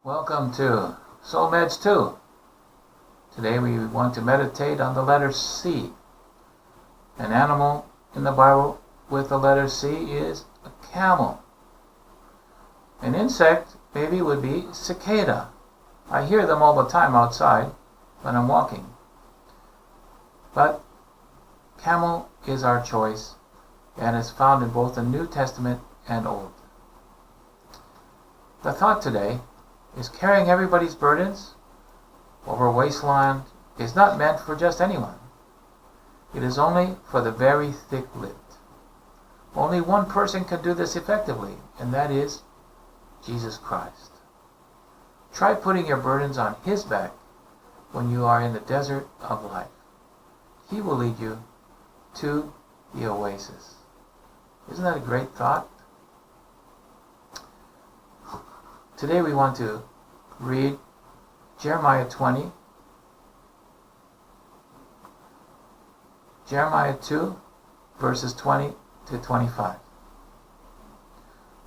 Welcome to Soul Meds 2. Today we want to meditate on the letter C. An animal in the Bible with the letter C is a camel. An insect maybe would be cicada. I hear them all the time outside when I'm walking. But camel is our choice and is found in both the New Testament and Old. The thought today is carrying everybody's burdens over wasteland is not meant for just anyone. It is only for the very thick-lipped. Only one person can do this effectively, and that is Jesus Christ. Try putting your burdens on His back when you are in the desert of life. He will lead you to the oasis. Isn't that a great thought? Today we want to read Jeremiah 20, Jeremiah 2, verses 20 to 25.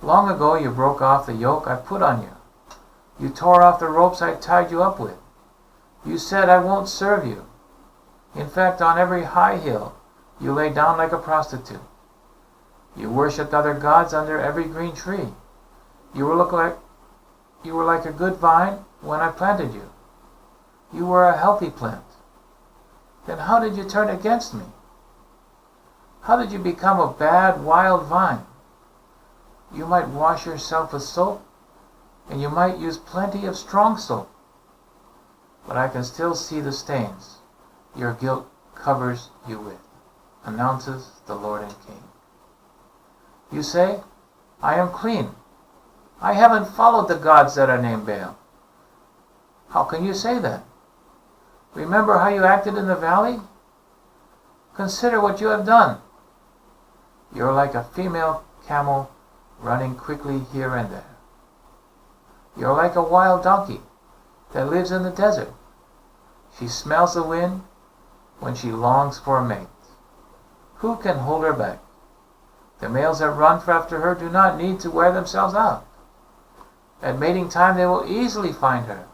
Long ago you broke off the yoke I put on you. You tore off the ropes I tied you up with. You said, I won't serve you. In fact, on every high hill you lay down like a prostitute. You worshipped other gods under every green tree. You were like a good vine when I planted you. You were a healthy plant. Then how did you turn against me? How did you become a bad, wild vine? You might wash yourself with soap, and you might use plenty of strong soap. But I can still see the stains your guilt covers you with, announces the Lord and King. You say, I am clean. I haven't followed the gods that are named Baal. How can you say that? Remember how you acted in the valley? Consider what you have done. You're like a female camel running quickly here and there. You're like a wild donkey that lives in the desert. She smells the wind when she longs for a mate. Who can hold her back? The males that run after her do not need to wear themselves out. At mating time they will easily find her.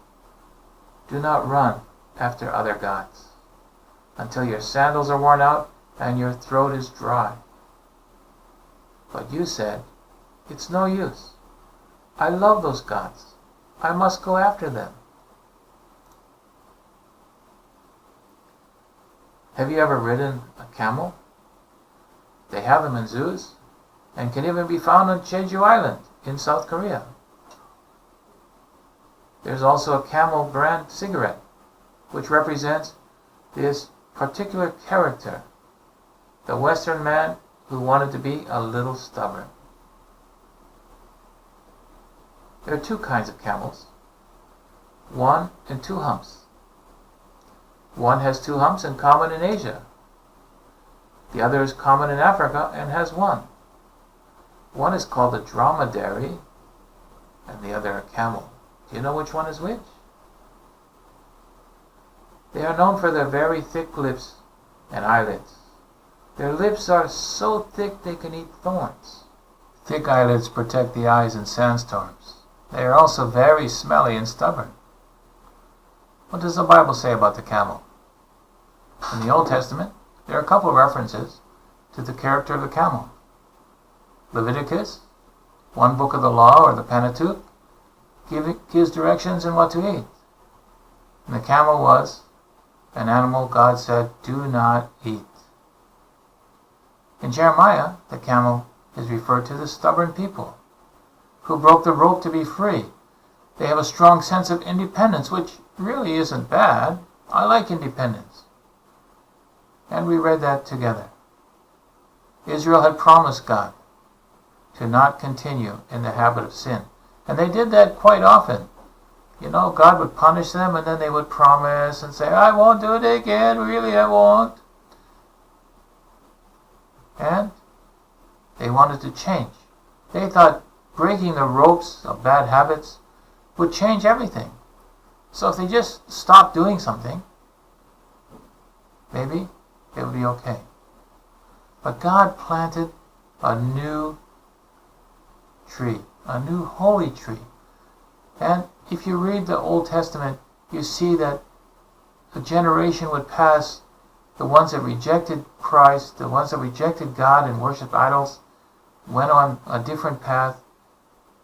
Do not run after other gods until your sandals are worn out and your throat is dry. But you said, it's no use. I love those gods. I must go after them. Have you ever ridden a camel? They have them in zoos and can even be found on Jeju Island in South Korea. There's also a Camel brand cigarette, which represents this particular character, the Western man who wanted to be a little stubborn. There are two kinds of camels, 1 and 2 humps. One has 2 humps and common in Asia. The other is common in Africa and has 1. One is called a dromedary and the other a camel. Do you know which one is which? They are known for their very thick lips and eyelids. Their lips are so thick they can eat thorns. Thick eyelids protect the eyes in sandstorms. They are also very smelly and stubborn. What does the Bible say about the camel? In the Old Testament, there are a couple of references to the character of the camel. Leviticus, one book of the law or the Pentateuch, gives directions on what to eat. And the camel was an animal God said, do not eat. In Jeremiah, the camel is referred to the stubborn people who broke the rope to be free. They have a strong sense of independence, which really isn't bad. I like independence. And we read that together. Israel had promised God to not continue in the habit of sin. And they did that quite often. You know, God would punish them and then they would promise and say, I won't do it again, really I won't. And they wanted to change. They thought breaking the ropes of bad habits would change everything. So if they just stopped doing something, maybe it would be okay. But God planted a new tree, a new holy tree, And if you read the Old Testament, you see that a generation would pass, the ones that rejected Christ, the ones that rejected God and worshipped idols, went on a different path.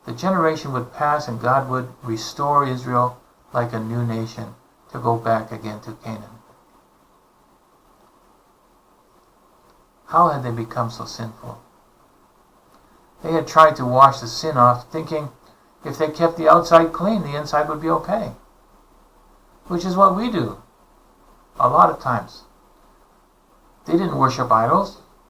The generation would pass and God would restore Israel like a new nation to go back again to Canaan. How had they become so sinful? They had tried to wash the sin off, thinking if they kept the outside clean, the inside would be okay. Which is what we do a lot of times. They didn't worship idols.